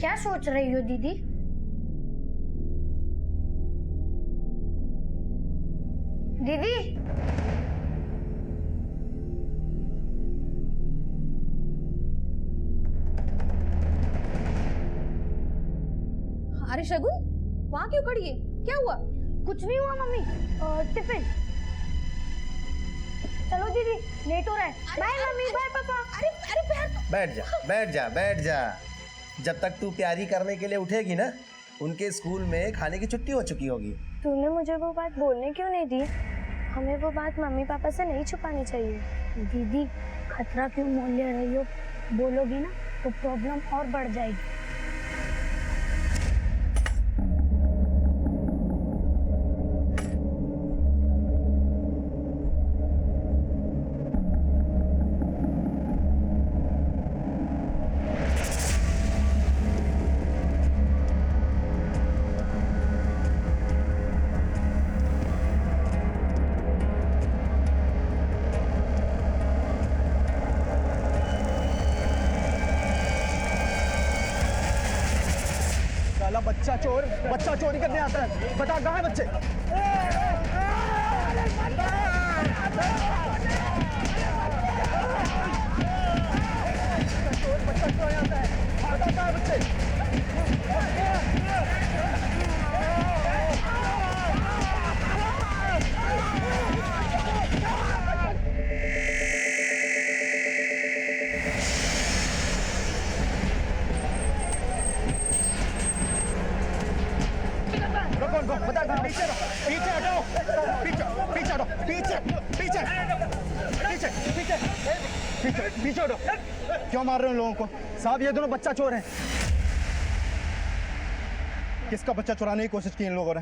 क्या सोच रही हो दीदी? दीदी अरे शगुन, वहाँ क्यों खड़ी है? क्या हुआ? कुछ नहीं हुआ मम्मी। टिफिन। चलो दीदी, लेट हो रहा है। बाय मम्मी, बाय पापा। अरे अरे पैर। बैठ जा बैठ जा बैठ जा। जब तक तू प्यारी करने के लिए उठेगी ना, उनके स्कूल में खाने की छुट्टी हो चुकी होगी। तूने मुझे वो बात बोलने क्यों नहीं दी? हमें वो बात मम्मी पापा से नहीं छुपानी चाहिए। दीदी, खतरा क्यों मोल ले रही हो? बोलोगी ना तो प्रॉब्लम और बढ़ जाएगी। बच्चा चोरी करने आता है। बता कहाँ है बच्चे? बच्चा चोर आता है। बता कहाँ है बच्चे? बता कहाँ? पीछे पीछे हटो, पीछे पीछे हटो, पीछे पीछे पीछे पीछे पीछे पीछे हटो। क्यों मार रहे हो लोगों को? साहब ये दोनों बच्चा चोर हैं। किसका बच्चा चुराने की कोशिश की इन लोगों ने?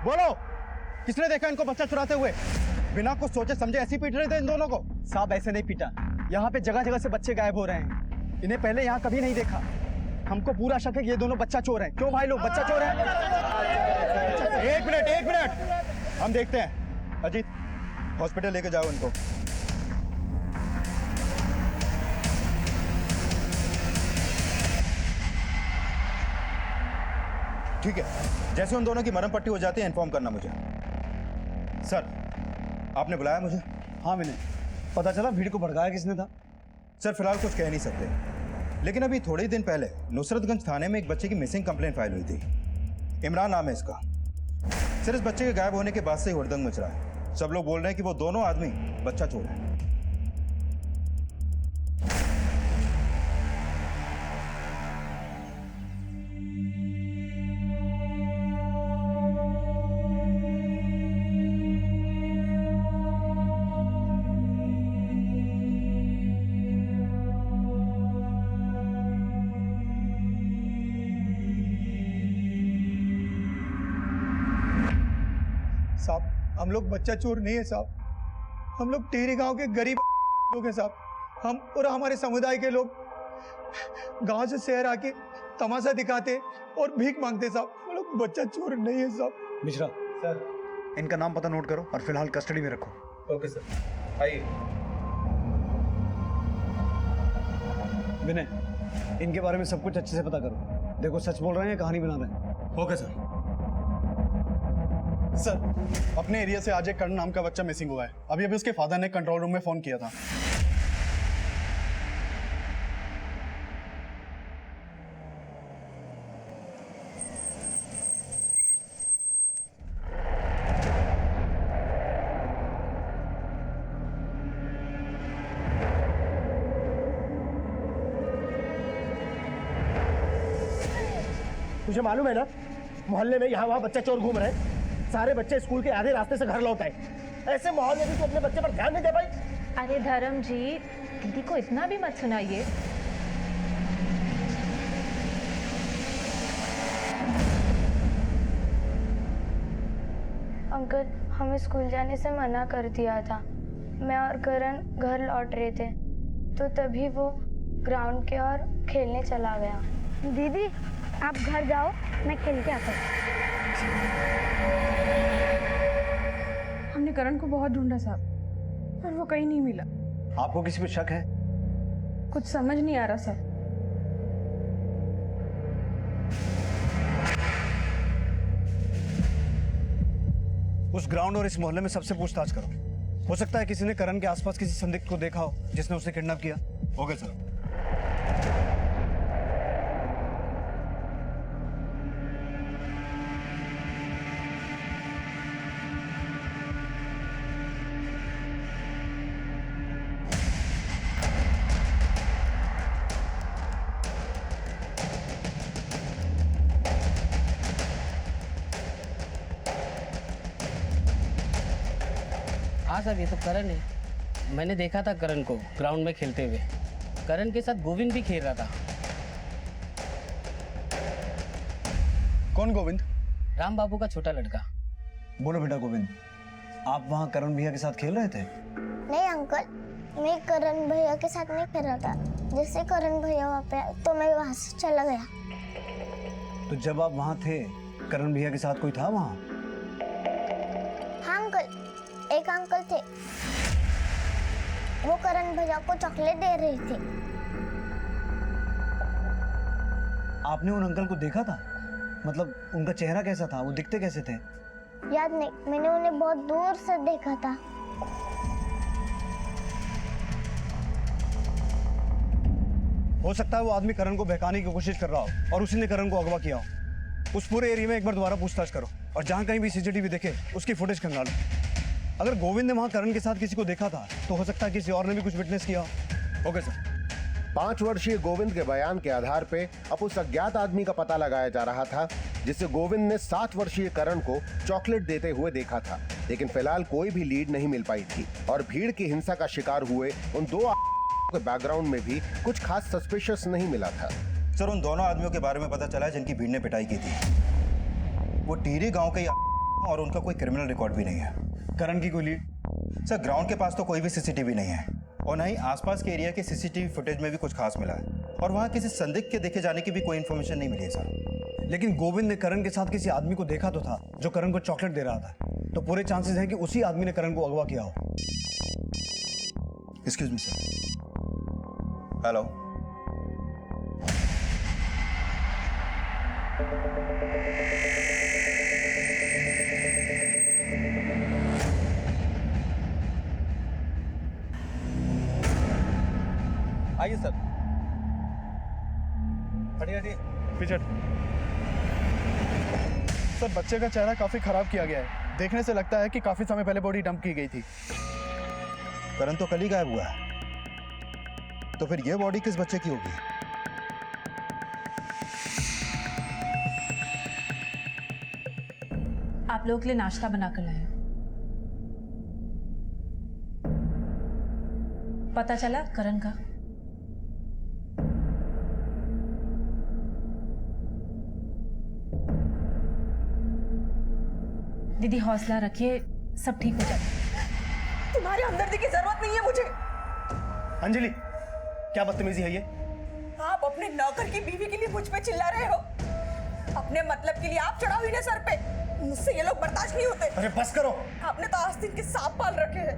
बोलो, किसने देखा इनको बच्चा चुराते हुए? बिना कुछ सोचे समझे ऐसे पीट रहे थे इन दोनों को। साहब ऐसे नहीं पीटा, यहाँ पे जगह जगह से बच्चे गायब हो रहे हैं। इन्हें पहले यहाँ कभी नहीं देखा। हमको पूरा शक है कि ये दोनों बच्चा चोर हैं। क्यों भाई लोग बच्चा चोर हैं? एक मिनट हम देखते हैं। अजीत, हॉस्पिटल लेके जाओ इनको। ठीक है, जैसे उन दोनों की मरहम पट्टी हो जाती है इन्फॉर्म करना मुझे। सर, आपने बुलाया मुझे? हाँ, मैंने पता चला भीड़ को भड़काया किसने था। सर फिलहाल कुछ कह नहीं सकते, लेकिन अभी थोड़े ही दिन पहले नुसरतगंज थाने में एक बच्चे की मिसिंग कंप्लेंट फाइल हुई थी। इमरान नाम है इसका। सर इस बच्चे के गायब होने के बाद से ही हुड़दंग मच रहा है। सब लोग बोल रहे हैं कि वो दोनों आदमी बच्चा चोर है। हम लोग बच्चा चोर नहीं है साहब। हम लोग टिहरी गांव के गरीब लोग हैं साहब। हम और हमारे समुदाय के लोग गांव से शहर आके तमाशा दिखाते और भीख मांगते साहब। हम लोग बच्चा चोर नहीं है साहब। मिश्रा सर, इनका नाम पता नोट करो और फिलहाल कस्टडी में रखो। ओके सर, आइए। विनय, इनके बारे में सब कुछ अच्छे से पता करो। देखो सच बोल रहे हैं, कहानी बना रहे हैं। Okay sir. सर, अपने एरिया से आज एक कर्ण नाम का बच्चा मिसिंग हुआ है। अभी उसके फादर ने कंट्रोल रूम में फोन किया था। तुझे मालूम है ना, मोहल्ले में यहाँ वहाँ बच्चा चोर घूम रहे हैं। सारे बच्चे स्कूल के आधे रास्ते से घर लौट आए। ऐसे माहौल में भी तू अपने बच्चे पर ध्यान नहीं दे पाई। अरे धर्म जी, दीदी को इतना भी मत सुनाइए। अंकल, हमें स्कूल जाने से मना कर दिया था। मैं और करण घर लौट रहे थे तो तभी वो ग्राउंड के ओर खेलने चला गया। दीदी, आप घर जाओ, मैं खेल के आता हूँ। हमने करण को बहुत ढूंढा साहब, पर वो कहीं नहीं मिला। आपको किसी पे शक है? कुछ समझ नहीं आ रहा सर। उस ग्राउंड और इस मोहल्ले में सबसे पूछताछ करो। हो सकता है किसी ने करण के आसपास किसी संदिग्ध को देखा हो जिसने उसे किडनैप किया। Okay sir. हाँ साहब, ये तो करण है। मैंने देखा था करण को ग्राउंड में खेलते हुए। करण के साथ गोविंद भी खेल रहा था। कौन गोविंद? राम बाबू का छोटा लड़का। बोलो बेटा गोविंद, आप वहाँ करण भैया के साथ खेल रहे थे? नहीं अंकल, मैं करण भैया के साथ नहीं खेल रहा था। जैसे करण भैया वहाँ पे आए तो मैं वहाँ से चला गया। तो जब आप वहाँ थे, करण भैया के साथ कोई था वहाँ? हाँ अंकल, एक अंकल थे, वो करण भैया को चॉकलेट दे रही थी। आपने उन अंकल को देखा था? मतलब उनका चेहरा कैसा था, वो दिखते कैसे थे? याद नहीं, मैंने उन्हें बहुत दूर से देखा था। हो सकता है वो आदमी करण को बहकाने की कोशिश कर रहा हो और उसी ने करण को अगवा किया हो। उस पूरे एरिया में एक बार दोबारा पूछताछ करो और जहाँ कहीं भी सीसीटीवी देखे उसकी फुटेज खंगालो। अगर गोविंद ने वहाँ करण के साथ किसी को देखा था तो हो सकता है किसी और ने भी कुछ विटनेस किया हो। Okay sir. 5 वर्षीय गोविंद के बयान के आधार पे अब उस अज्ञात आदमी का पता लगाया जा रहा था जिसे गोविंद ने 7 वर्षीय करण को चॉकलेट देते हुए देखा था। लेकिन फिलहाल कोई भी लीड नहीं मिल पाई थी और भीड़ की हिंसा का शिकार हुए उन 2 के बैकग्राउंड में भी कुछ खास सस्पिशियस नहीं मिला था। सर, उन दोनों आदमियों के बारे में पता चला है जिनकी भीड़ ने पिटाई की थी। वो टीरी गांव के और उनका कोई क्रिमिनल रिकॉर्ड भी नहीं है। करण की कोई लीड? सर, ग्राउंड के पास तो कोई भी सीसीटीवी नहीं है और ना ही आसपास के एरिया के सीसीटीवी फुटेज में भी कुछ खास मिला है और वहाँ किसी संदिग्ध के देखे जाने की भी कोई इन्फॉर्मेशन नहीं मिली है सर। लेकिन गोविंद ने करण के साथ किसी आदमी को देखा तो था जो करण को चॉकलेट दे रहा था, तो पूरे चांसेस हैं कि उसी आदमी ने करण को अगवा किया हो। Excuse me sir. हेलो। आइए सर। हटिए हटिए, पीछे। सर, बच्चे का चेहरा काफी खराब किया गया है। देखने से लगता है कि काफी समय पहले बॉडी डंप की गई थी। करण तो कल ही गायब हुआ है, तो फिर ये बॉडी किस बच्चे की होगी? आप लोगों के लिए नाश्ता बना कर लाए। पता चला करण का? दीदी हौसला रखिए, सब ठीक हो जाएगा। तुम्हारे हमदर्दी की जरूरत नहीं है मुझे। अंजलि, क्या बदतमीजी है ये? आप अपने नौकर की बीवी के लिए मुझ पे चिल्ला रहे हो। अपने मतलब के लिए आप चढ़ा हुई ना सर पे। मुझसे ये लोग बर्दाश्त नहीं होते। अरे बस करो। आपने तो आस्तीन के सांप पाल रखे हैं।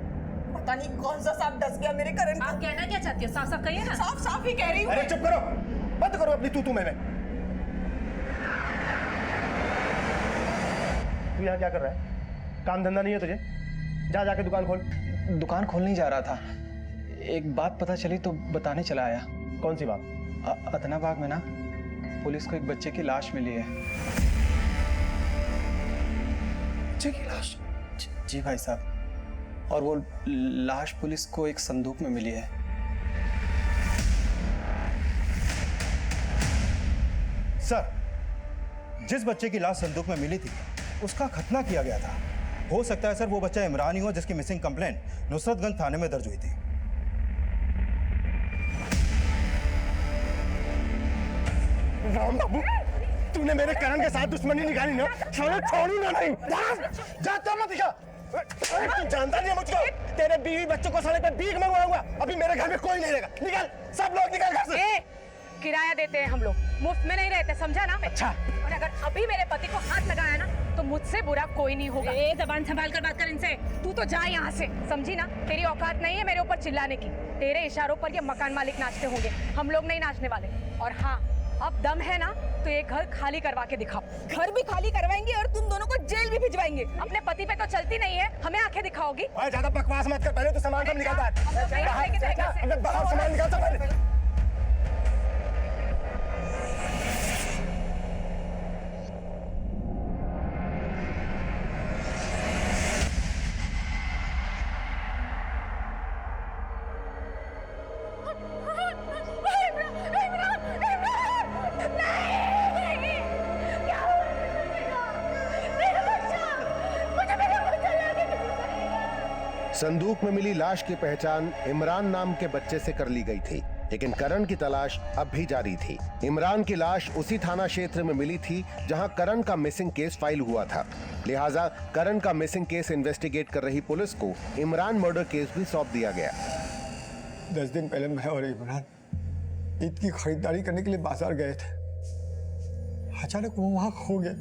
पता नहीं कौन सा सांप डस गया मेरे करण को। आप कहना क्या चाहती हो? साफ साफ कहिए ना। साफ साफ ही कह रही हूँ। अरे चुप करो, बंद करो अपनी तू मैं। तू यहाँ क्या कर रहा है? काम धंधा नहीं है तुझे? जा जाके दुकान खोल। दुकान खोलने जा रहा था, एक बात पता चली तो बताने चला आया। कौन सी बात? अतनाबाग में ना पुलिस को एक बच्चे की लाश मिली है। बच्चे की लाश? जी भाई साहब, और वो लाश पुलिस को एक संदूक में मिली है। सर, जिस बच्चे की लाश संदूक में मिली थी उसका खतना किया गया था। हो सकता है सर वो बच्चा इमरान ही हो जिसकी मिसिंग कंप्लेंट नुसरतगंज थाने में दर्ज हुई थी। राम बाबू, तूने मेरे करण के साथ दुश्मनी निकाली ना, छोड़ूंगा नहीं। जा तो मत दिखा। तू जानता नहीं है मुझको। तेरे बीवी बच्चों को साले पे भीख मंगवाऊंगा। अभी मेरे घर में कोई नहीं रहेगा। निकल, सब लोग निकल घर से। किराया देते हैं हम लोग, मुफ्त में नहीं रहते, समझा ना? अच्छा। और अगर अभी मेरे पति को हाथ लगाया ना तो मुझसे बुरा कोई नहीं होगा। जबान संभाल कर बात कर इनसे। तू तो जा यहाँ से, समझी ना? तेरी औकात नहीं है मेरे ऊपर चिल्लाने की। तेरे इशारों पर ये मकान मालिक नाचते होंगे, हम लोग नहीं नाचने वाले। और हाँ, अब दम है ना तो ये घर खाली करवा के दिखाओ। घर भी खाली करवाएंगे और तुम दोनों को जेल भी भिजवाएंगे। अपने पति पे तो चलती नहीं है, हमें आंखें दिखाओगी। ज्यादा बकवास मत कर, पहले तो सामान सब निकाल। बाहर सामान निकाल सब पहले। संदूक में मिली लाश की पहचान इमरान नाम के बच्चे से कर ली गई थी, लेकिन करण की तलाश अब भी जारी थी। इमरान की लाश उसी थाना क्षेत्र में मिली थी जहां करण का मिसिंग केस फाइल हुआ था, लिहाजा करण का मिसिंग केस इन्वेस्टिगेट कर रही पुलिस को इमरान मर्डर केस भी सौंप दिया गया। 10 दिन पहले मैं और इमरान ईद की खरीदारी करने के लिए बाजार गए थे। अचानक वो वहां खो गया।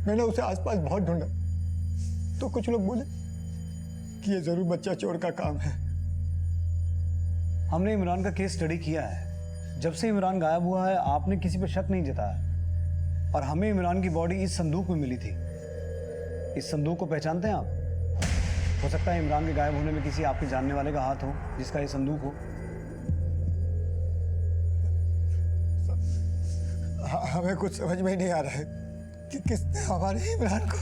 मैंने उसे आसपास बहुत ढूंढा तो कुछ लोग बोले कि ये जरूर बच्चा चोर का काम है। हमने इमरान का केस स्टडी किया है। जब से इमरान गायब हुआ है आपने किसी पर शक नहीं जताया, और हमें इमरान की बॉडी इस संदूक में मिली थी। इस संदूक को पहचानते हैं आप? हो सकता है इमरान के गायब होने में किसी आपके जानने वाले का हाथ हो, जिसका ये संदूक हो। हमें कुछ समझ में ही नहीं आ रहा है कि किसने हमारे इमरान को।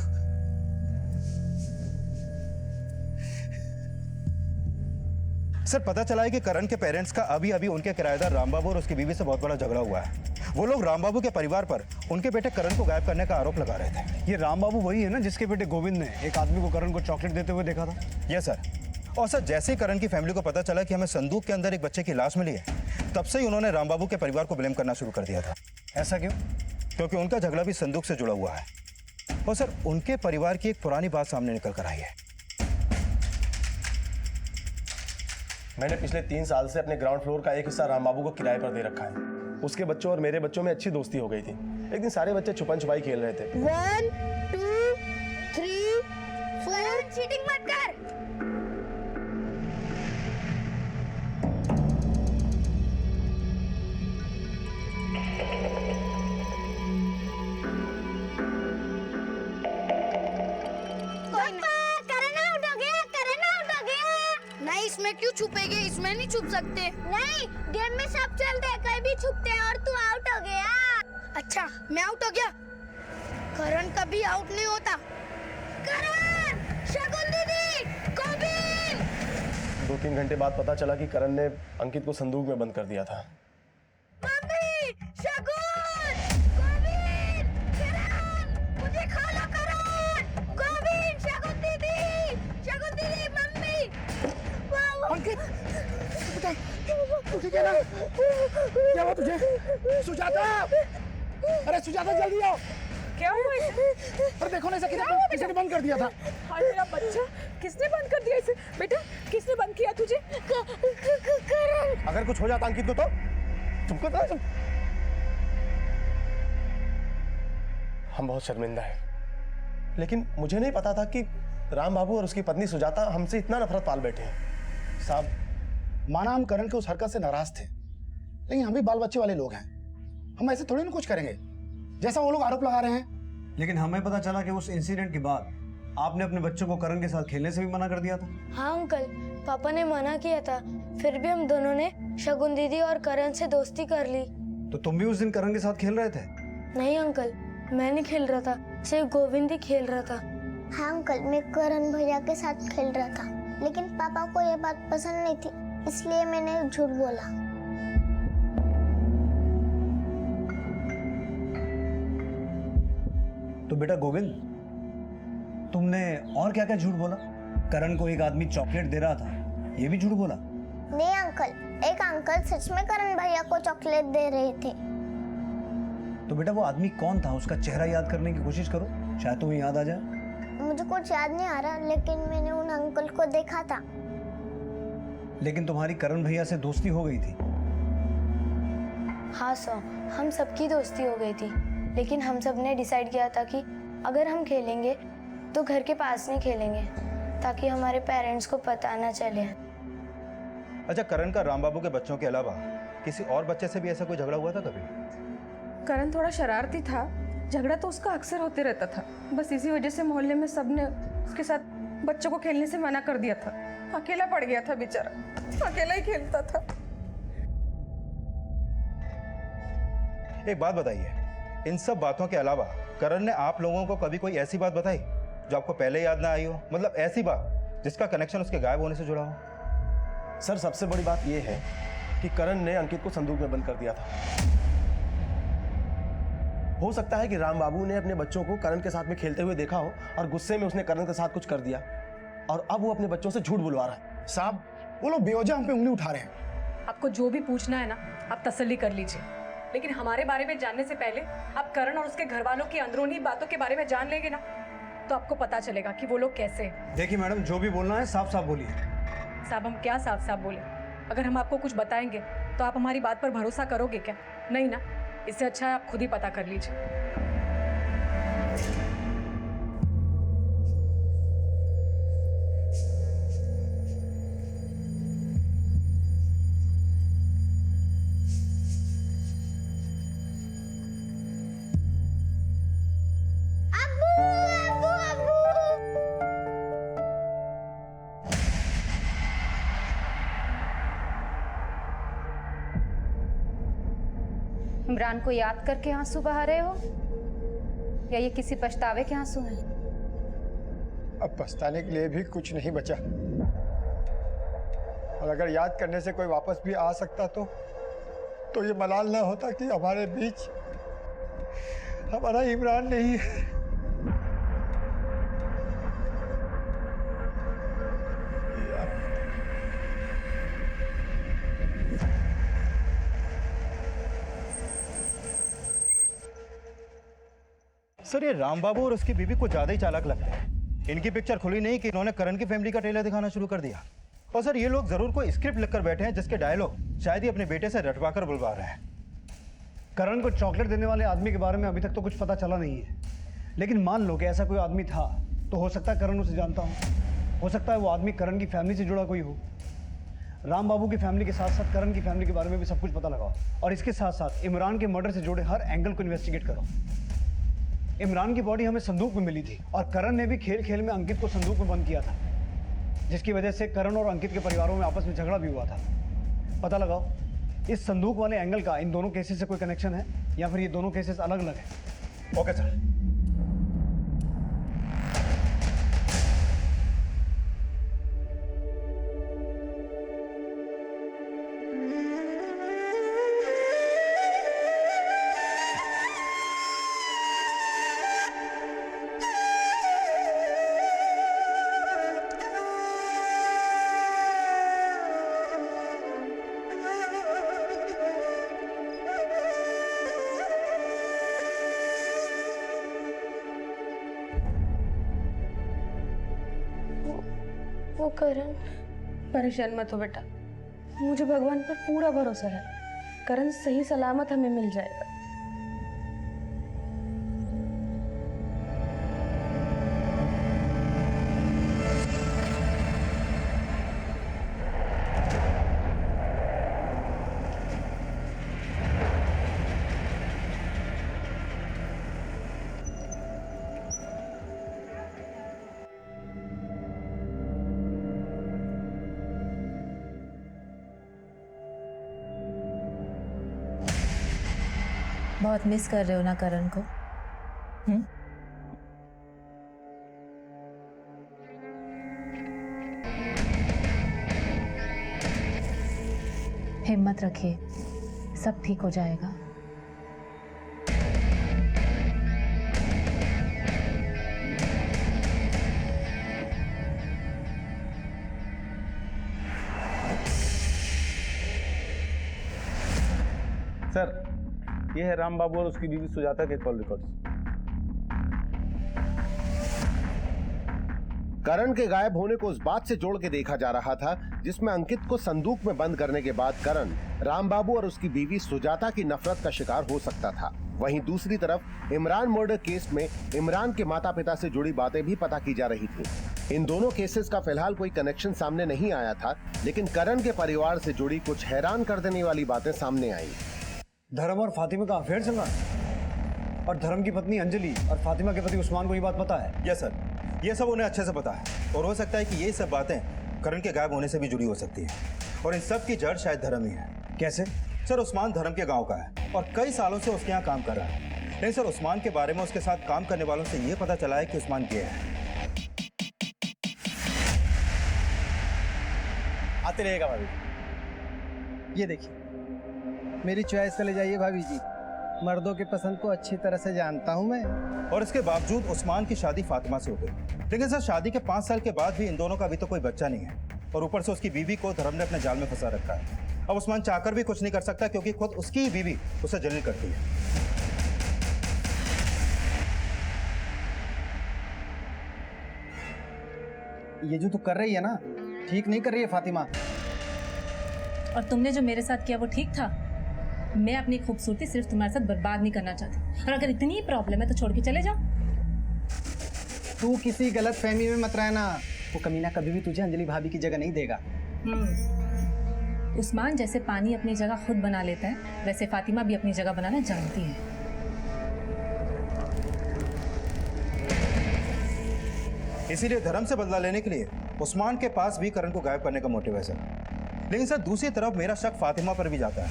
सर, पता चला है कि करण के पेरेंट्स का अभी अभी उनके किराएदार रामबाबू और उसकी बीवी से बहुत बड़ा झगड़ा हुआ है। वो लोग रामबाबू के परिवार पर उनके बेटे करण को गायब करने का आरोप लगा रहे थे। ये रामबाबू वही है ना जिसके बेटे गोविंद ने एक आदमी को करण को चॉकलेट देते हुए देखा था? Yes sir. और सर, जैसे ही करण की फैमिली को पता चला कि हमें संदूक के अंदर एक बच्चे की लाश मिली है, तब से ही उन्होंने रामबाबू के परिवार को ब्लेम करना शुरू कर दिया था। ऐसा क्यों? क्योंकि उनका झगड़ा भी संदूक से जुड़ा हुआ है। और सर, उनके परिवार की एक पुरानी बात सामने निकल कर आई है। मैंने पिछले 3 साल से अपने ग्राउंड फ्लोर का एक हिस्सा रामबाबू को किराए पर दे रखा है। उसके बच्चों और मेरे बच्चों में अच्छी दोस्ती हो गई थी। एक दिन सारे बच्चे छुपन छुपाई खेल रहे थे। 1 2 3 4 चीटिंग मत कर। इसमें क्यों छुपेगे? इसमें नहीं छुप सकते। नहीं, गेम में सब चलते हैं, कहीं भी छुपते हैं और तू आउट हो गया। अच्छा, मैं आउट हो गया? करण कभी आउट नहीं होता। करण, शगुन दीदी, गोविंद। 2-3 घंटे बाद पता चला कि करण ने अंकित को संदूक में बंद कर दिया था। मम्मी, शगुन, गोविंद, करण, मुझे खा लो करण, गोविंद, शगुन दीदी, मम्मी। अंकित, तुझे क्या ना? क्या हुआ तुझे? सुजाता! अरे सुजाता, जल्दी आओ। क्या हुआ इसे? अरे देखो ना, इसे किसने बंद कर दिया था? हाय मेरा बच्चा, किसने बंद कर दिया इसे? बेटा, किसने बंद किया तुझे? करण। अगर कुछ हो जाता अंकित को तो तुमको तो हम बहुत शर्मिंदा हैं। लेकिन मुझे नहीं पता था कि राम बाबू और उसकी पत्नी सुजाता हमसे इतना नफरत पाल बैठे हैं। साहब, माना हम करण के उस हरकत से नाराज थे, लेकिन हम भी बाल बच्चे वाले लोग हैं। हम ऐसे थोड़ी ना कुछ करेंगे जैसा वो लोग आरोप लगा रहे हैं। लेकिन हमें पता चला कि उस इंसिडेंट के बाद आपने अपने बच्चों को करण के साथ खेलने से भी मना कर दिया था। हाँ अंकल, पापा ने मना किया था, फिर भी हम दोनों ने शगुन दीदी और करण से दोस्ती कर ली। तो तुम भी उस दिन करण के साथ खेल रहे थे? नहीं अंकल, मैं नहीं खेल रहा था, सिर्फ गोविंद ही खेल रहा था। हाँ अंकल, मैं करण भैया के साथ खेल रहा था, लेकिन पापा को ये बात पसंद नहीं थी, इसलिए मैंने झूठ बोला। तो बेटा गोविंद, तुमने और क्या क्या झूठ बोला? करण को एक आदमी चॉकलेट दे रहा था, ये भी झूठ बोला? नहीं अंकल, एक अंकल सच में करण भैया को चॉकलेट दे रहे थे। तो बेटा वो आदमी कौन था? उसका चेहरा याद करने की कोशिश करो, शायद तुम्हें याद आ जाए। मुझे कुछ याद नहीं आ रहा, लेकिन मैंने उन अंकल को देखा था। लेकिन तुम्हारी करण भैया से दोस्ती हो गई थी? हाँ सर, हम सबकी दोस्ती हो गई थी, लेकिन हम सब ने डिसाइड किया था कि अगर हम खेलेंगे तो घर के पास नहीं खेलेंगे, ताकि हमारे पेरेंट्स को पता ना चले। अच्छा, करण का राम बाबू के बच्चों के अलावा किसी और बच्चे से भी ऐसा कोई झगड़ा हुआ था कभी? करण थोड़ा शरारती था, झगड़ा तो उसका अक्सर होते रहता था। बस इसी वजह से मोहल्ले में सबने उसके साथ बच्चों को खेलने से मना कर दिया था। अकेला पड़ गया था बेचारा, अकेला ही खेलता था। एक बात बताइए, इन सब बातों के अलावा करण ने आप लोगों को कभी कोई ऐसी बात बताई जो आपको पहले याद ना आई हो? मतलब ऐसी बात जिसका कनेक्शन उसके गायब होने से जुड़ा हो? सर, सबसे बड़ी बात यह है कि करण ने अंकित को संदूक में बंद कर दिया था। हो सकता है कि राम बाबू ने अपने बच्चों को करण के साथ में खेलते हुए देखा हो और गुस्से में उसने करण के साथ कुछ कर दिया और अब वो अपने बच्चों से झूठ बुलवा रहा है। साहब, वो लोग बेवजह हम पे उंगली उठा रहे हैं। आपको जो भी पूछना है ना, आप तसल्ली कर लीजिए, लेकिन हमारे बारे में जानने से पहले आप करण और उसके घर वालों की अंदरूनी बातों के बारे में जान लेंगे ना, तो आपको पता चलेगा कि वो लोग कैसे हैं। देखिए मैडम, जो भी बोलना है साफ साफ बोलिए। साहब, हम क्या साफ साफ बोले? अगर हम आपको कुछ बताएंगे तो आप हमारी बात पर भरोसा करोगे क्या? नहीं ना। इससे अच्छा है आप खुद ही पता कर लीजिए। इमरान को याद करके आंसू बहा रहे हो या ये किसी पछतावे के आंसू हैं? अब पछताने के लिए भी कुछ नहीं बचा, और अगर याद करने से कोई वापस भी आ सकता तो ये मलाल ना होता कि हमारे बीच हमारा इमरान नहीं है। सर, ये राम बाबू और उसकी बीवी को ज्यादा ही चालाक लगता है। इनकी पिक्चर खुली नहीं कि इन्होंने करण की फैमिली का ट्रेलर दिखाना शुरू कर दिया। और सर, ये लोग जरूर कोई स्क्रिप्ट लिखकर बैठे हैं जिसके डायलॉग शायद ही अपने बेटे से रटवा कर बुलवा रहे हैं। करण को चॉकलेट देने वाले आदमी के बारे में अभी तक तो कुछ पता चला नहीं है, लेकिन मान लो कि ऐसा कोई आदमी था तो हो सकता है करण उसे जानता हो सकता है वो आदमी करण की फैमिली से जुड़ा कोई हो। राम बाबू की फैमिली के साथ साथ करण की फैमिली के बारे में भी सब कुछ पता लगाओ, और इसके साथ साथ इमरान के मर्डर से जुड़े हर एंगल को इन्वेस्टिगेट करो। इमरान की बॉडी हमें संदूक में मिली थी और करण ने भी खेल खेल में अंकित को संदूक में बंद किया था, जिसकी वजह से करण और अंकित के परिवारों में आपस में झगड़ा भी हुआ था। पता लगाओ इस संदूक वाले एंगल का इन दोनों केसेस से कोई कनेक्शन है या फिर ये दोनों केसेस अलग अलग हैं। Okay sir. वो करण। परेशान मत हो बेटा, मुझे भगवान पर पूरा भरोसा है, करण सही सलामत हमें मिल जाएगा। बहुत मिस कर रहे हो ना करण को? हिम्मत रखिए, सब ठीक हो जाएगा। सर, ये है राम बाबू और उसकी बीवी सुजाता के कॉल रिकॉर्ड्स। करण के गायब होने को उस बात से जोड़ के देखा जा रहा था जिसमें अंकित को संदूक में बंद करने के बाद करण राम बाबू और उसकी बीवी सुजाता की नफरत का शिकार हो सकता था। वहीं दूसरी तरफ इमरान मर्डर केस में इमरान के माता पिता से जुड़ी बातें भी पता की जा रही थी। इन दोनों केसेस का फिलहाल कोई कनेक्शन सामने नहीं आया था, लेकिन करण के परिवार से जुड़ी कुछ हैरान कर देने वाली बातें सामने आई। धर्म और फातिमा का अफेयर चल रहा है और धर्म की पत्नी अंजलि और फातिमा के पति उस्मान को ये बात पता है। यस सर, ये सब उन्हें अच्छे से पता है और हो सकता है कि ये सब बातें करण के गायब होने से भी जुड़ी हो सकती है और इन सब की जड़ शायद धर्म ही है। कैसे? सर उस्मान धर्म के गांव का है और कई सालों से उसके यहाँ काम कर रहा है, लेकिन सर उस्मान के बारे में उसके साथ काम करने वालों से ये पता चला है कि उस्मान गे है। आते रहेगा भाभी। ये देखिए, मेरी चॉइस का ले जाइए भाभी जी, मर्दों के पसंद को अच्छी तरह से जानता हूं मैं। और इसके बावजूद उस्मान की शादी फातिमा से हो गई, लेकिन सर शादी के 5 साल के बाद भी इन दोनों का अभी तो कोई बच्चा नहीं है और ऊपर से उसकी बीवी को धर्म ने अपने जाल में फंसा रखा है। अब उस्मान चाहकर भी कुछ नहीं कर सकता क्योंकि खुद उसकी ही बीवी उसे जलील करती है। ये जो तू कर रही है ना, ठीक नहीं कर रही है फातिमा। और तुमने जो मेरे साथ किया वो ठीक था? मैं अपनी खूबसूरती सिर्फ तुम्हारे साथ बर्बाद नहीं करना चाहती, और अगर इतनी प्रॉब्लम है तो छोड़ के चले जाओ। तू किसी गलत फहमी में मत रहना, वो कमीना कभी भी तुझे अंजलि भाभी की जगह नहीं देगा। उस्मान जैसे पानी अपनी जगह खुद बना लेता है, वैसे फातिमा भी अपनी जगह बनाना जानती है। इसीलिए धर्म से बदला लेने के लिए उस्मान के पास भी करण को गायब करने का मोटिव है सर। लेकिन सर दूसरी तरफ मेरा शक फातिमा पर भी जाता है,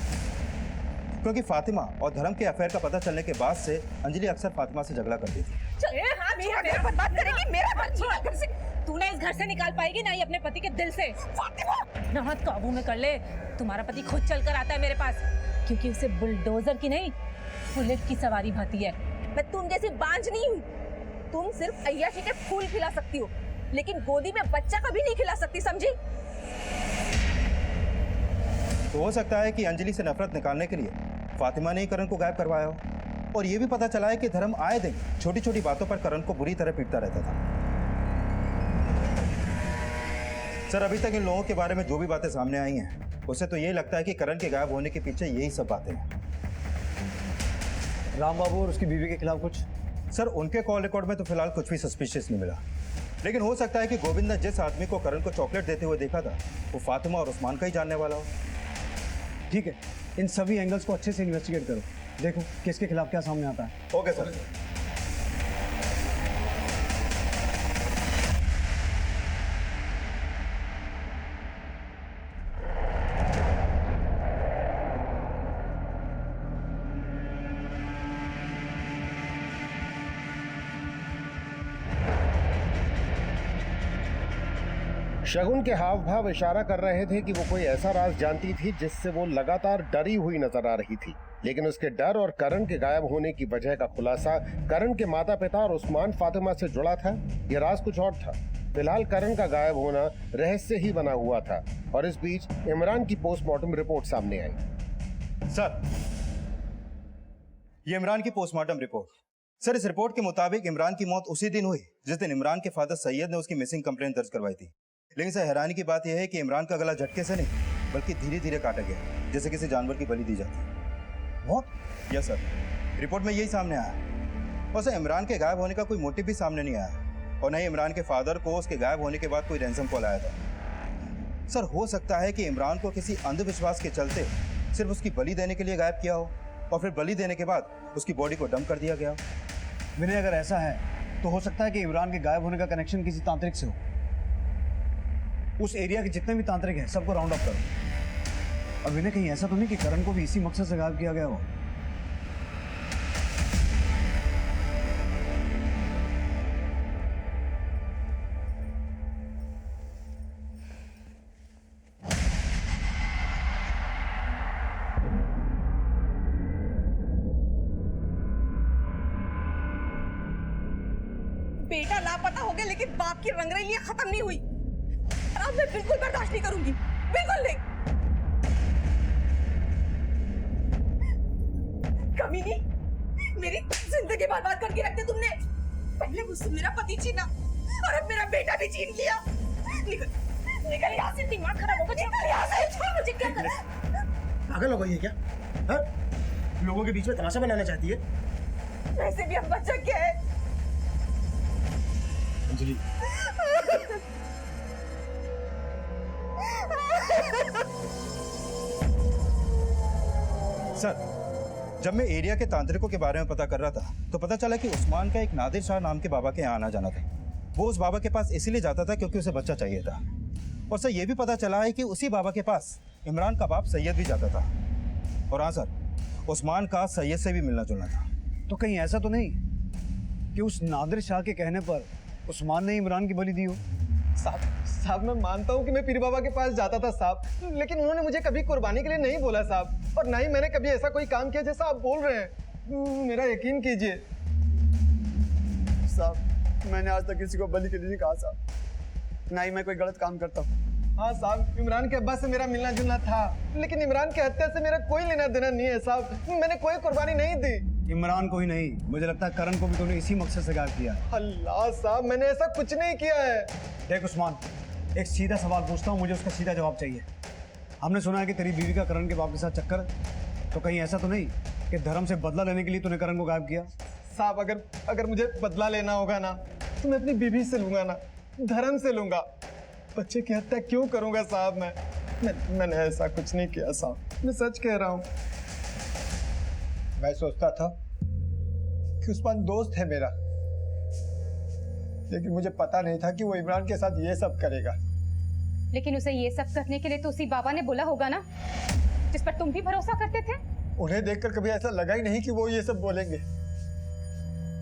क्योंकि फातिमा और धर्म के अफेयर का पता चलने के बाद से अंजलि अक्सर फातिमा से झगड़ा करती थी। मेरा बात करेगी, मेरा घर से तू ना इस घर से निकाल पाएगी, ना ही अपने पति के दिल से। फातिमा ना हाथ काबू में कर ले, तुम्हारा पति खुद चलकर आता है मेरे पास, क्योंकि उसे बुलडोजर की नहीं बुलेट की सवारी भाती है। मैं तुम जैसी बांझ नहीं हूँ, तुम सिर्फ अय्याशी के फूल खिला सकती हो, लेकिन गोदी में बच्चा कभी नहीं खिला सकती, समझी? तो हो सकता है कि अंजलि से नफरत निकालने के लिए फातिमा ने ही करण को गायब करवाया हो, और ये भी पता चला है कि धर्म आए दिन छोटी छोटी बातों पर करण को बुरी तरह पीटता रहता था। सर अभी तक इन लोगों के बारे में जो भी बातें सामने आई हैं, उससे तो यही लगता है कि करण के गायब होने के पीछे यही सब बातें हैं। राम बाबू और उसकी बीवी के खिलाफ कुछ? सर उनके कॉल रिकॉर्ड में तो फिलहाल कुछ भी सस्पिशियस नहीं मिला, लेकिन हो सकता है कि गोविंद ने जिस आदमी को करण को चॉकलेट देते हुए देखा था वो फातिमा और उस्मान का ही जानने वाला हो। ठीक है, इन सभी एंगल्स को अच्छे से इन्वेस्टिगेट करो, देखो किसके खिलाफ क्या सामने आता है। Okay sir. शगुन के हाव भाव इशारा कर रहे थे कि वो कोई ऐसा राज जानती थी जिससे वो लगातार डरी हुई नजर आ रही थी, लेकिन उसके डर और करण के गायब होने की वजह का खुलासा करण के माता पिता और उस्मान फातिमा से जुड़ा था। यह राज कुछ और था। फिलहाल करण का गायब होना रहस्य ही बना हुआ था, और इस बीच इमरान की पोस्टमार्टम रिपोर्ट सामने आई। सर ये इमरान की पोस्टमार्टम रिपोर्ट। सर इस रिपोर्ट के मुताबिक इमरान की मौत उसी दिन हुई जिस दिन इमरान के फादर सैयद ने उसकी मिसिंग कंप्लेंट दर्ज करवाई थी। लेकिन सर हैरानी की बात यह है कि इमरान का गला झटके से नहीं बल्कि धीरे धीरे काटा गया, जैसे किसी जानवर की बलि दी जाती है। What? यस सर, रिपोर्ट में यही सामने आया। और सर इमरान के गायब होने का कोई मोटिव भी सामने नहीं आया, और न ही इमरान के फादर को उसके गायब होने के बाद कोई रैंसम कॉल आया था। सर हो सकता है कि इमरान को किसी अंधविश्वास के चलते सिर्फ उसकी बलि देने के लिए गायब किया हो, और फिर बलि देने के बाद उसकी बॉडी को डंप कर दिया गया हो। विनय, अगर ऐसा है तो हो सकता है कि इमरान के गायब होने का कनेक्शन किसी तांत्रिक से हो। उस एरिया के जितने भी तांत्रिक हैं सबको राउंड अप करो। और विनय, कहीं ऐसा तो नहीं कि करण को भी इसी मकसद से गायब किया गया हो? बेटा लापता हो गया, लेकिन बाप की रंगरलियां खत्म नहीं हुई। अब मैं बिल्कुल बर्दाश्त नहीं करूंगी, बिल्कुल नहीं। कमीनी, मेरी जिंदगी बर्बाद करके रखते तुमने। पहले मुझसे मेरा पति छीना और अब मेरा बेटा भी छीन लिया। निकल यहाँ से, दिमाग खराब होगा। निकल यहाँ से, छोड़ मुझे। क्या कर? पागल हो गई है क्या? हाँ? लोगों के बीच में तमाशा बनाना चाहती है? वैसे भी हम बच्चा क्या है? अंजलि सर, जब मैं एरिया के तांत्रिकों के बारे में पता कर रहा था तो पता चला कि उस्मान का एक नादिर शाह नाम के बाबा के यहाँ आना जाना था। वो उस बाबा के पास इसीलिए जाता था क्योंकि उसे बच्चा चाहिए था। और सर, ये भी पता चला है कि उसी बाबा के पास इमरान का बाप सैयद भी जाता था। और हाँ सर, उस्मान का सैयद से भी मिलना जुलना था। तो कहीं ऐसा तो नहीं कि उस नादिर शाह के कहने पर उस्मान ने इमरान की बलि दी हो? साहब मैं मानता हूँ कि मैं पीर बाबा के पास जाता था साहब, लेकिन उन्होंने मुझे कभी कुर्बानी के लिए नहीं बोला साहब, और ना ही मैंने कभी ऐसा कोई काम किया जैसा आप बोल रहे हैं। मेरा यकीन कीजिए साहब, मैंने आज तक किसी को बलि के लिए नहीं कहा साहब, ना ही मैं कोई गलत काम करता हूँ। हाँ साहब, इमरान के अब्बा से मेरा मिलना जुलना था, लेकिन इमरान की हत्या से मेरा कोई लेना देना नहीं है साहब। मैंने कोई कुर्बानी नहीं दी। इमरान को ही नहीं, मुझे लगता है करण को भी तूने इसी मकसद से गायब किया। अल्लाह साहब, मैंने ऐसा कुछ नहीं किया है। देख उस्मान, एक सीधा सवाल पूछता हूँ, मुझे उसका सीधा जवाब चाहिए। हमने सुना है कि तेरी बीवी का करण के बाप के साथ चक्कर, तो कहीं ऐसा तो नहीं कि धर्म से बदला लेने के लिए तूने करण को गायब किया? साहब, अगर मुझे बदला लेना होगा ना तो मैं अपनी बीवी से लूंगा ना, धर्म से लूंगा। बच्चे की हत्या क्यों करूंगा साहब? मैंने ऐसा कुछ नहीं किया साहब, मैं सच कह रहा हूँ। मैं सोचता था कि उस्मान दोस्त है मेरा, लेकिन मुझे पता नहीं था कि वो इमरान के साथ ये सब करेगा। लेकिन उसे ये सब करने के लिए तो उसी बाबा ने बोला होगा ना, जिस पर तुम भी भरोसा करते थे। उन्हें देखकर कभी ऐसा लगा ही नहीं कि वो ये सब बोलेंगे,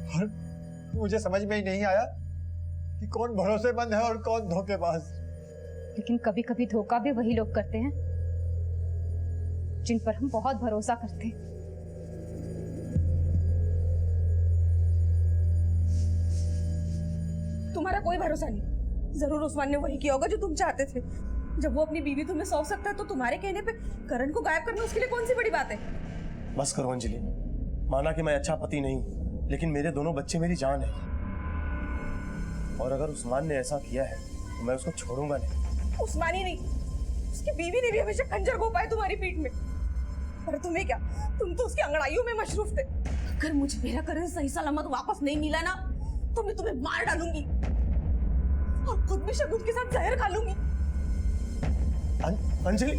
और मुझे समझ में ही नहीं आया कि कौन भरोसेमंद है और कौन धोखेबाज। लेकिन कभी कभी धोखा भी वही लोग करते हैं जिन पर हम बहुत भरोसा करते हैं। तुम्हारा कोई भरोसा नहीं। जरूर उस्मान ने वही किया होगा जो तुम चाहते थे। जब वो अपनी बीवी तुम्हें सौंप सकता है तो तुम्हारे कहने पे करण को गायब करना उसके लिए कौन सी बड़ी बात है? बस करो अंजलि, माना कि मैं अच्छा पति नहीं हूँ, लेकिन मेरे दोनों बच्चे मेरी जान है, और अगर उस्मान ने ऐसा किया है तो मैं उसको छोड़ूंगा नहीं। उस्मान ही नहीं, उसकी बीवी ने भी हमेशा खंजर घोंपा है तुम्हारी पीठ में। पर तुम्हें क्या, तुम तो उसकी अंगड़ाइयों में मशरूफ थे। अगर मुझे मेरा करण सही सलामत वापस नहीं मिला ना तो मैं तुम्हें मार डालूंगी और खुद भी शगुन के साथ जहर खा लूंगी। अंजलि,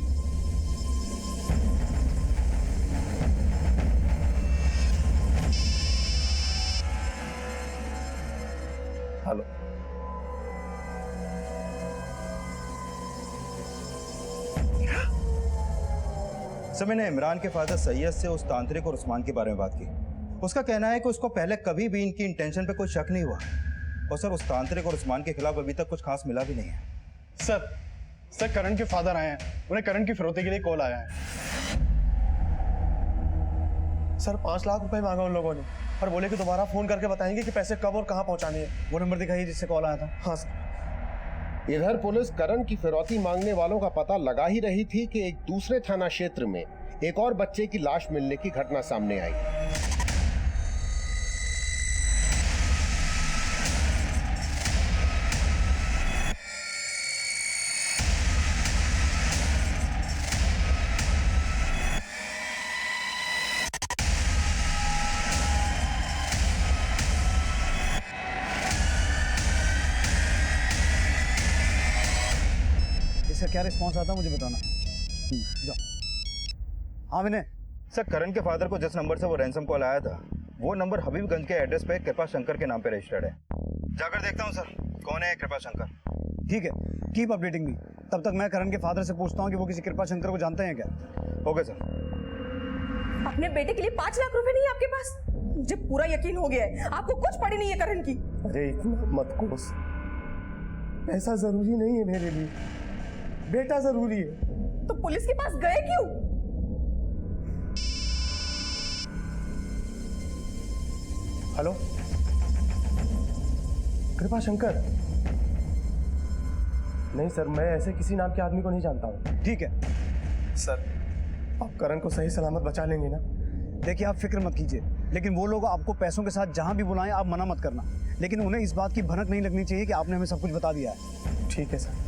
हेलो, सर, मैंने इमरान के फादर सैयद से उस तांत्रिक और उस्मान के बारे में बात की। उसका कहना है कि उसको पहले कभी भी इनकी इंटेंशन पे कोई शक नहीं हुआ, और सर उस तांत्रिक और उस्मान के खिलाफ अभी तक कुछ खास मिला भी नहीं है। सर करण के फादर आए हैं, उन्हें करण की फिरौती के लिए कॉल आया है। सर 5 लाख रुपए मांगा उन लोगों ने, और बोले कि दोबारा फोन करके बताएंगे कि पैसे कब और कहाँ पहुंचाने हैं। वो नंबर दिखाइए जिससे कॉल आया था। हाँ सर। इधर पुलिस करण की फिरौती मांगने वालों का पता लगा ही रही थी कि एक दूसरे थाना क्षेत्र में एक और बच्चे की लाश मिलने की घटना सामने आई। इसका क्या रिस्पॉन्स आता है मुझे बताना। जाओ। हाँ विनय। सर, करण के फादर को जिस नंबर से वो रैंसम कॉल आया था, वो नंबर हबीबगंज के एड्रेस पे कृपा शंकर के नाम पे रजिस्टर्ड है। जाकर देखता हूँ सर, कौन है कृपा शंकर। ठीक है, कीप अपडेटिंग मी। तब तक मैं करण के फादर से पूछता हूँ कि वो किसी कृपा शंकर को जानते हैं क्या। Okay sir. अपने बेटे के लिए 5 लाख रुपए नहीं है आपके पास? मुझे पूरा यकीन हो गया है आपको कुछ पड़ी नहीं है करण की। अरे इतना मत कोस, पैसा जरूरी नहीं है मेरे लिए, बेटा जरूरी है। तो पुलिस के पास गए क्यों? हेलो, कृपा शंकर? नहीं सर, मैं ऐसे किसी नाम के आदमी को नहीं जानता हूँ। ठीक है सर, आप करण को सही सलामत बचा लेंगे ना? देखिए, आप फिक्र मत कीजिए, लेकिन वो लोग आपको पैसों के साथ जहां भी बुलाएं आप मना मत करना, लेकिन उन्हें इस बात की भनक नहीं लगनी चाहिए कि आपने हमें सब कुछ बता दिया है। ठीक है सर।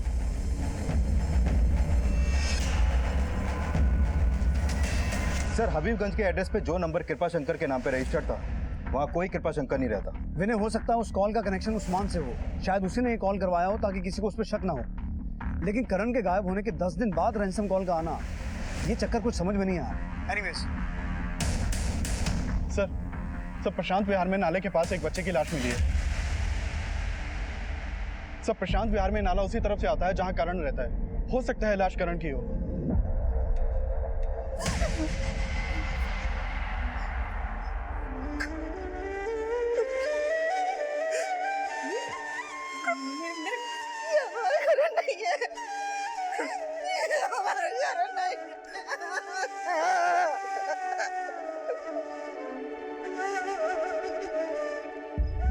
सर, हबीबगंज के एड्रेस पे जो नंबर कृपा शंकर के नाम पे रजिस्टर्ड था, वहाँ कोई कृपा शंकर नहीं रहता। विनय, हो सकता है उस कॉल का कनेक्शन उस्मान से हो, शायद उसी ने ये कॉल करवाया हो ताकि किसी को उस पर शक ना हो। लेकिन करण के गायब होने के 10 दिन बाद रैंसम कॉल का आना, ये चक्कर कुछ समझ में नहीं आया। एनीवेज, सब प्रशांत विहार में नाले के पास एक बच्चे की लाश मिली है। सब प्रशांत विहार में नाला उसी तरफ से आता है जहां करण रहता है। हो सकता है लाश करण की हो।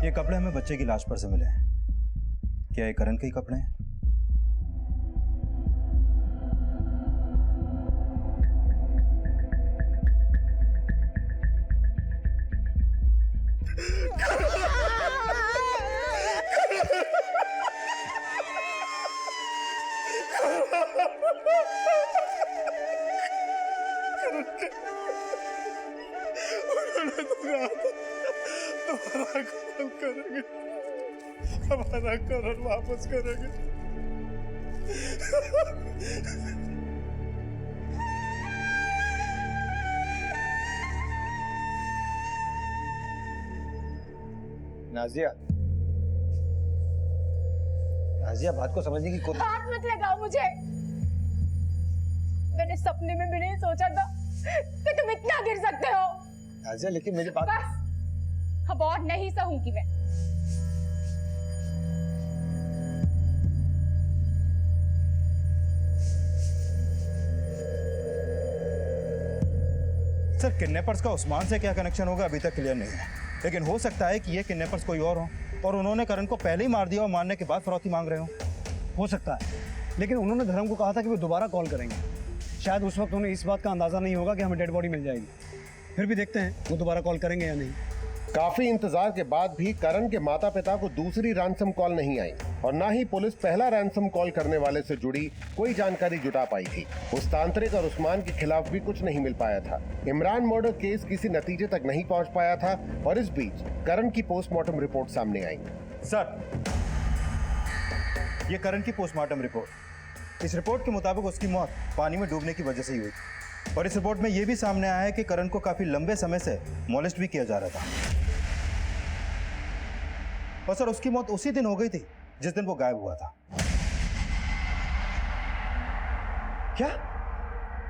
ये कपड़े हमें बच्चे की लाश पर से मिले हैं। क्या ये करण के ही कपड़े हैं? हमारा करण वापस करेंगे। नाजिया, नाजिया बात को समझने की कोशिश। हाथ मत लगाओ मुझे। मैंने सपने में भी नहीं सोचा था कि तुम इतना गिर सकते हो। नाजिया लेकिन मेरी बात। बस अब और नहीं सहूंगी मैं। सर, किडनैपर्स का उस्मान से क्या कनेक्शन होगा अभी तक क्लियर नहीं है, लेकिन हो सकता है कि ये किडनैपर्स कोई और हो और उन्होंने करण को पहले ही मार दिया और मारने के बाद फिरौती मांग रहे हो सकता है, लेकिन उन्होंने धर्म को कहा था कि वो दोबारा कॉल करेंगे। शायद उस वक्त उन्हें इस बात का अंदाजा नहीं होगा कि हमें डेड बॉडी मिल जाएगी। फिर भी देखते हैं वो दोबारा कॉल करेंगे या नहीं। काफी इंतजार के बाद भी करण के माता पिता को दूसरी रैंसम कॉल नहीं आई और ना ही पुलिस पहला रैंसम कॉल करने वाले से जुड़ी कोई जानकारी जुटा पाई थी। उस तांत्रिक और उस्मान के खिलाफ भी कुछ नहीं मिल पाया था। इमरान मर्डर केस किसी नतीजे तक नहीं पहुंच पाया था और इस बीच करण की पोस्टमार्टम रिपोर्ट सामने आई। सर, ये करण की पोस्टमार्टम रिपोर्ट, इस रिपोर्ट के मुताबिक उसकी मौत पानी में डूबने की वजह से ही हुई और इस रिपोर्ट में यह भी सामने आया है कि करण को काफी लंबे समय से मॉलेस्ट भी किया जा रहा था। और सर, उसकी मौत उसी दिन हो गई थी जिस दिन वो गायब हुआ था। क्या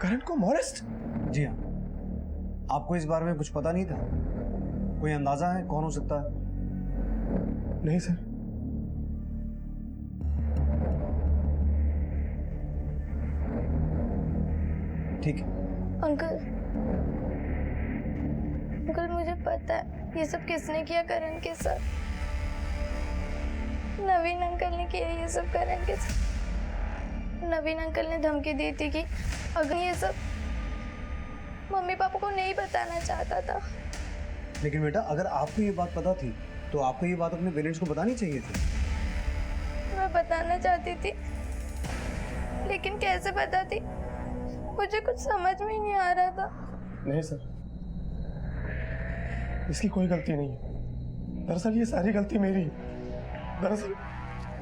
करण को मॉलेस्ट? जी हाँ। आपको इस बारे में कुछ पता नहीं था? कोई अंदाजा है कौन हो सकता है? नहीं सर। ठीक है। अंकल, मुझे पता है ये सब किसने किया करण के साथ। नवीन अंकल ने किया ये सब करण के साथ। नवीन अंकल ने धमकी दी थी कि अगर ये सब मम्मी पापा को नहीं बताना चाहता था। लेकिन बेटा, अगर आपको ये बात पता थी तो आपको ये बात अपने पेरेंट्स को बतानी चाहिए थी। मैं बताना चाहती थी, लेकिन कैसे बताती मुझे कुछ समझ में ही नहीं आ रहा था। नहीं सर, इसकी कोई गलती नहीं है। दरअसल ये सारी गलती मेरी है। दरअसल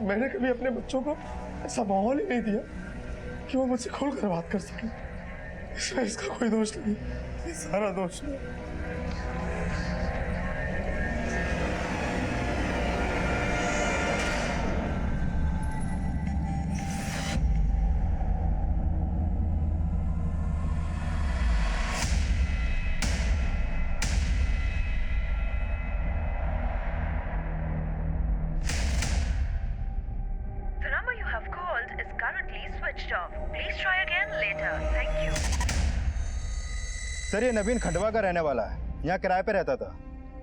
मैंने कभी अपने बच्चों को ऐसा माहौल ही नहीं दिया कि वो मुझसे खुलकर बात कर सके। इसमें इसका कोई दोष नहीं, ये सारा दोष है। सर, ये नवीन खंडवा का रहने वाला है, यहाँ किराए पे रहता था।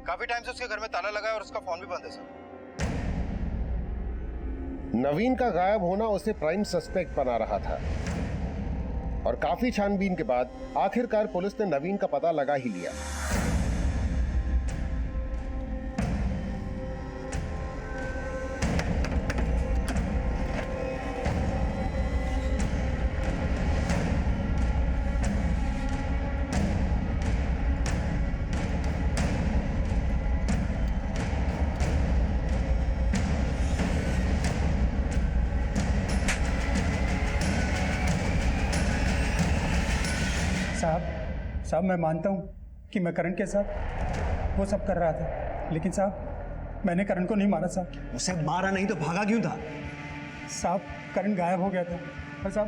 काफी टाइम से उसके घर में ताला लगा है और उसका फोन भी बंद है सर। नवीन का गायब होना उसे प्राइम सस्पेक्ट बना रहा था और काफी छानबीन के बाद आखिरकार पुलिस ने नवीन का पता लगा ही लिया। साहब, मैं मानता हूं कि मैं करण के साथ वो सब कर रहा था, लेकिन साहब मैंने करण को नहीं मारा साहब। उसे मारा नहीं तो भागा क्यों था? साहब करण गायब हो गया था और साहब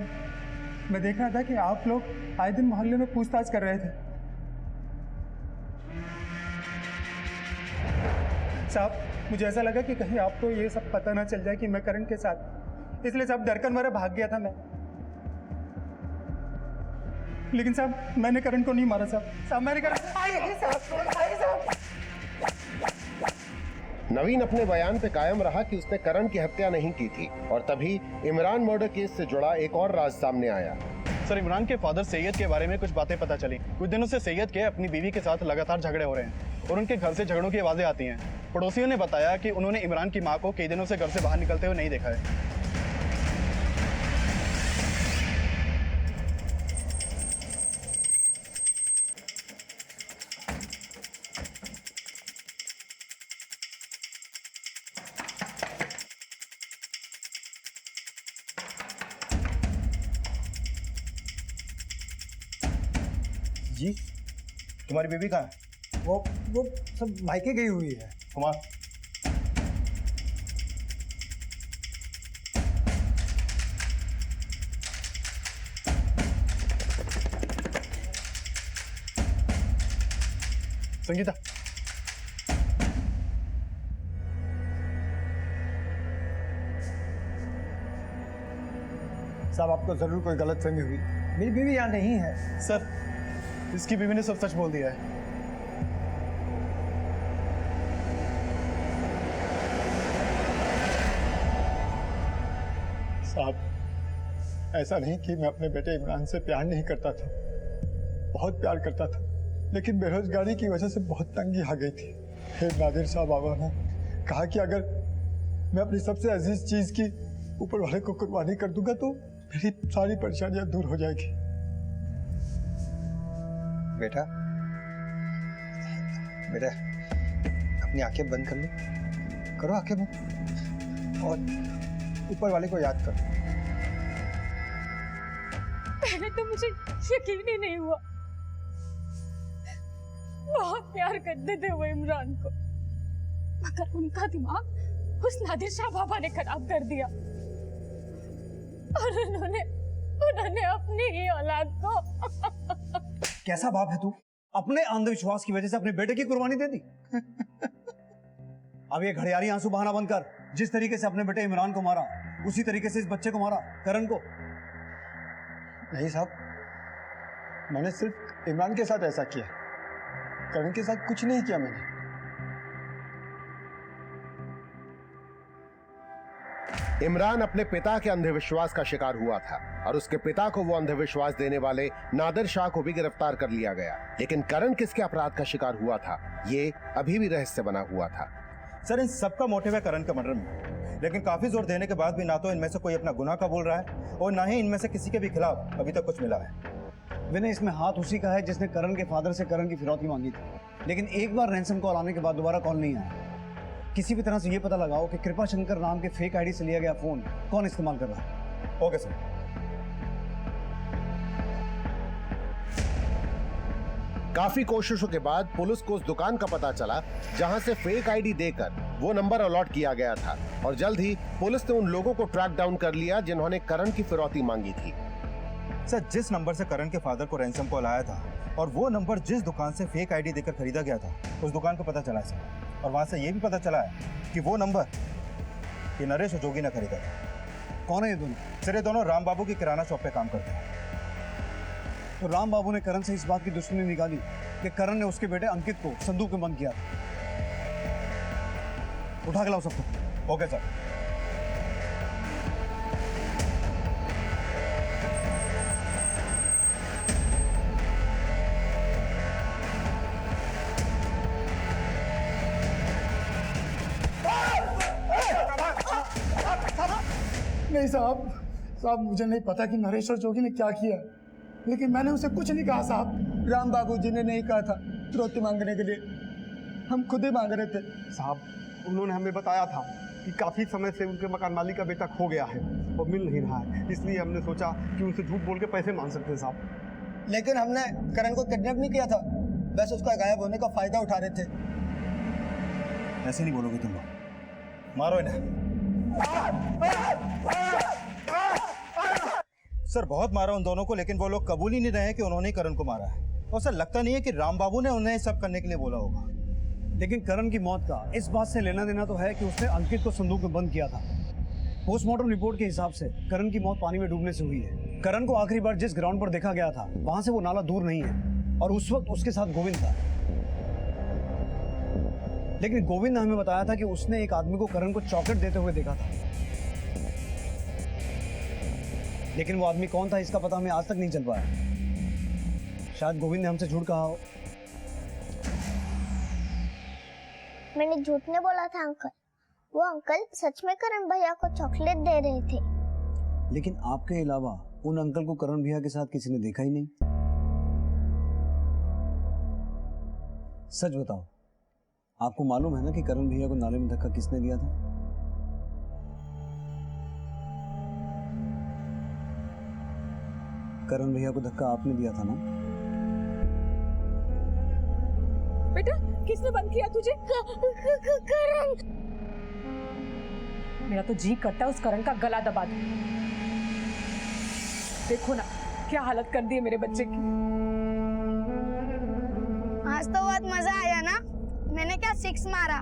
मैं देख रहा था कि आप लोग आए दिन मोहल्ले में पूछताछ कर रहे थे। साहब मुझे ऐसा लगा कि कहीं आपको ये सब पता ना चल जाए कि मैं करण के साथ, इसलिए साहब डर कर मारे भाग गया था मैं। लेकिन साहब मैंने करण को नहीं मारा साहब मैंने करण नवीन अपने बयान पे कायम रहा कि उसने करण की हत्या नहीं की थी और तभी इमरान मर्डर केस से जुड़ा एक और राज सामने आया। सर, इमरान के फादर सैयद के बारे में कुछ बातें पता चली। कुछ दिनों से सैयद के अपनी बीवी के साथ लगातार झगड़े हो रहे हैं और उनके घर से झगड़ों की आवाजें आती हैं। पड़ोसियों ने बताया कि उन्होंने इमरान की मां को कई दिनों से घर से बाहर निकलते हुए नहीं देखा है। जी, तुम्हारी बीवी कहाँ है? वो सब मायके गई हुई है। कुमार, संगीता, साहब आपको जरूर कोई गलतफहमी हुई। मेरी बीवी यहाँ नहीं है। सर, इसकी बीवी ने सब सच बोल दिया है। साहब ऐसा नहीं कि मैं अपने बेटे इमरान से प्यार नहीं करता था, बहुत प्यार करता था, लेकिन बेरोजगारी की वजह से बहुत तंगी आ गई थी। फिर नादिर साहब बाबा ने कहा कि अगर मैं अपनी सबसे अजीज चीज की ऊपर वाले को कुर्बानी कर दूंगा तो मेरी सारी परेशानियां दूर हो जाएगी। बेटा बेटा, अपनी आंखें बंद कर लो, करो आंखें बंद और ऊपर वाले को याद करो। पहले तो मुझे यकीन ही नहीं हुआ। बहुत प्यार करते थे वो इमरान को, मगर उनका दिमाग उस नादिर शाह बाबा ने खराब कर दिया और उन्होंने अपनी ही औलाद को। कैसा बाप है तू? अपने अंधविश्वास की वजह से अपने बेटे की कुर्बानी दे दी। अब ये घड़ियाली आंसू बहाना बंद कर। जिस तरीके से अपने बेटे इमरान को मारा, उसी तरीके से इस बच्चे को मारा, करण को। नहीं साहब, मैंने सिर्फ इमरान के साथ ऐसा किया, करण के साथ कुछ नहीं किया मैंने। इमरान अपने पिता के अंधविश्वास का शिकार हुआ था और उसके पिता को वो अंधविश्वास देने वाले नादिर शाह को भी गिरफ्तार कर लिया गया। लेकिन करण किसके अपराध का शिकार हुआ था, ये अभी भी रहस्य बना हुआ था। सर, इन सबका मोटिव है करण के मर्डर में, लेकिन काफी जोर देने के बाद भी ना तो इनमें से कोई अपना गुनाह कबूल रहा है और ना ही इनमें से किसी के भी खिलाफ अभी तक कुछ मिला है। विनय, इसमें हाथ उसी का है जिसने करण के फादर से करण की फिरौती मांगी थी, लेकिन एक बार रैंसम कॉल आने के बाद दोबारा कॉल नहीं आया। किसी भी तरह से ये पता लगाओ कि कृपा शंकर नाम के फेक आईडी से लिया गया फोन कौन इस्तेमाल कर रहा है। Okay sir. काफी कोशिशों के बाद पुलिस को उस दुकान का पता चला जहां से फेक आईडी देकर वो नंबर अलॉट किया गया था और जल्द ही पुलिस ने उन लोगों को ट्रैक डाउन कर लिया जिन्होंने करण की फिरौती मांगी थी। सर, जिस नंबर से करण के फादर को रैंसम कॉल आया था और वो नंबर जिस दुकान से फेक आईडी देकर खरीदा गया था, उस दुकान को पता चला है सर। और वहां से ये भी पता चला है कि वो नंबर ये नरेश और जोगी ने खरीदा था। कौन है ये दोनों? सर, ये दोनों राम बाबू की किराना शॉप पे काम करते हैं। तो राम बाबू ने करण से इस बात की दुश्मनी निकाली कि करण ने उसके बेटे अंकित को संदूक में बंद किया। उठा के लाओ सबको। Okay sir. नहीं साहब, मुझे नहीं पता कि नरेश और जोगी ने क्या किया, लेकिन मैंने उसे कुछ नहीं कहा साहब। राम बाबू जी ने नहीं कहा था फिरौती मांगने के लिए, हम खुद ही मांग रहे थे। साहब, उन्होंने हमें बताया था कि काफ़ी समय से उनके मकान मालिक का बेटा खो गया है और मिल नहीं रहा है, इसलिए हमने सोचा कि उनसे झूठ बोल के पैसे मांग सकते हैं साहब। लेकिन हमने करण को किडनैप नहीं किया था। बस उसका गायब होने का फायदा उठा रहे थे। ऐसे नहीं बोलोगे तुम लोग। मारो इन्हें। सर बहुत मारा उन दोनों को, लेकिन वो लोग कबूल ही नहीं रहे कि उन्होंने ही करण को मारा है। और सर लगता नहीं है कि राम बाबू ने उन्हें सब करने के लिए बोला होगा। लेकिन करण की मौत का इस बात से लेना देना तो है कि उसने अंकित को संदूक में बंद किया था। पोस्टमार्टम रिपोर्ट के हिसाब से करण की मौत पानी में डूबने से हुई है। करण को आखिरी बार जिस ग्राउंड पर देखा गया था वहां से वो नाला दूर नहीं है और उस वक्त उसके साथ गोविंद था। लेकिन गोविंद ने हमें बताया था कि उसने एक आदमी को करण को चॉकलेट देते हुए देखा था। लेकिन वो आदमी कौन था इसका पता हमें आज तक नहीं चल पाया। शायद गोविंद ने हमसे झूठ कहा हो। मैंने झूठ नहीं बोला था अंकल। वो अंकल सच में करण भैया को चॉकलेट दे रहे थे। लेकिन आपके अलावा उन अंकल को करण भैया के साथ किसी ने देखा ही नहीं। सच बताओ, आपको मालूम है ना कि करण भैया को नाले में धक्का किसने दिया था? करण भैया को धक्का आपने दिया था ना? बेटा किसने बंद किया तुझे? करण। मेरा तो जी करता है उस करण का गला दबा दूं। देखो ना क्या हालत कर दी है मेरे बच्चे की। आज तो बहुत मजा आया ना। मैंने क्या 6 मारा।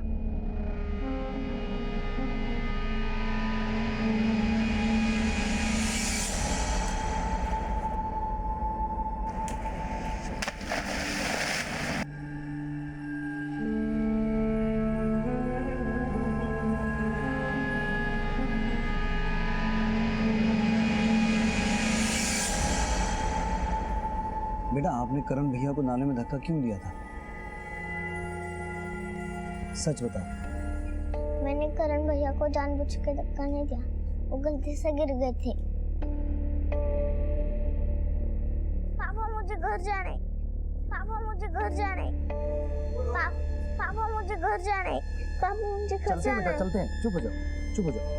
बेटा आपने करण भैया को नाले में धक्का क्यों दिया था? सच बता। मैंने करण भैया को जानबूझ के धक्का नहीं दिया, वो गलती से गिर गए थे। पापा मुझे घर जाने। पापा मुझे घर जाने। पापा मुझे घर जाने। पापा मुझे घर जाने। चलते हैं। चुप हो जाओ, चुप हो जाओ।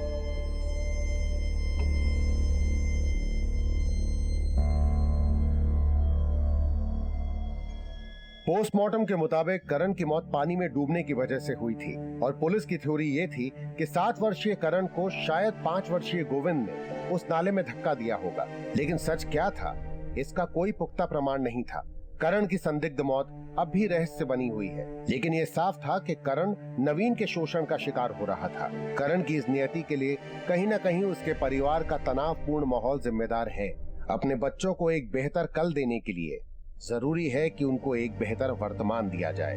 पोस्टमार्टम के मुताबिक करण की मौत पानी में डूबने की वजह से हुई थी और पुलिस की थ्योरी ये थी कि 7 वर्षीय करण को शायद 5 वर्षीय गोविंद ने उस नाले में धक्का दिया होगा। लेकिन सच क्या था, इसका कोई पुख्ता प्रमाण नहीं था। करण की संदिग्ध मौत अब भी रहस्य बनी हुई है, लेकिन ये साफ था कि करण नवीन के शोषण का शिकार हो रहा था। करण की इस नियति के लिए कहीं न कहीं उसके परिवार का तनावपूर्ण माहौल जिम्मेदार है। अपने बच्चों को एक बेहतर कल देने के लिए जरूरी है कि उनको एक बेहतर वर्तमान दिया जाए।